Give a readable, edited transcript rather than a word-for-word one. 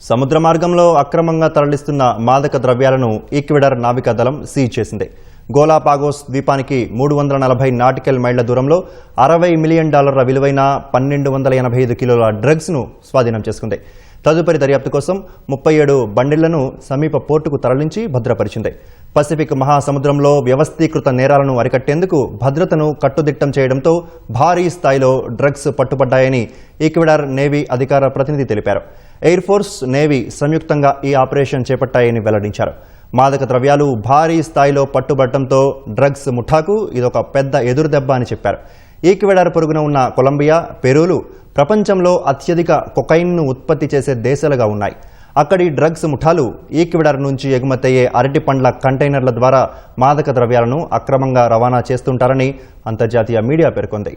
సముద్ర మార్గంలో అక్రమంగా తరలిస్తున్న మాదక ద్రవ్యాలను ఈక్వెడార్ నావికా దళం సీజ్ చేసింది. గోలాపాగోస్ ద్వీపానికి 340 నాటికల్ మైళ్ల దూరంలో $60 మిలియన్ విలువైన 1285 కిలోల డ్రగ్స్ ను స్వాధీనం చేసుకుంది. తదుపరి దర్యాప్తు కోసం 37 బండిళ్లను సమీప పోర్టుకు తరలించి భద్రపరిచింది. పసిఫిక్ మహాసముద్రంలో వ్యవస్థీకృత నేరాలను అరికట్టేందుకు భద్రతను కట్టుదిట్టం చేయడంతో భారీ స్థాయిలో డ్రగ్స్ పట్టుబడ్డాయని ఈక్వెడార్ నేవీ అధికార ప్రతినిధి తెలిపారు. ఎయిర్ ఫోర్స్, నేవీ సంయుక్తంగా ఈ ఆపరేషన్ చేపట్టాయని వెల్లడించారు. మాదక ద్రవ్యాలు భారీ స్థాయిలో పట్టుబట్టడంతో డ్రగ్స్ ముఠాకు ఇదొక పెద్ద ఎదురుదెబ్బ అని చెప్పారు. ఈక్వెడార్ పొరుగున ఉన్న కొలంబియా, పెరూలు ప్రపంచంలో అత్యధిక కొకైన్ను ఉత్పత్తి చేసే దేశాలుగా ఉన్నాయి. అక్కడి డ్రగ్స్ ముఠాలు ఈక్వెడార్ నుంచి ఎగుమతయ్యే అరటి పండ్ల కంటైనర్ల ద్వారా మాదక ద్రవ్యాలను అక్రమంగా రవాణా చేస్తుంటారని అంతర్జాతీయ మీడియా పేర్కొంది.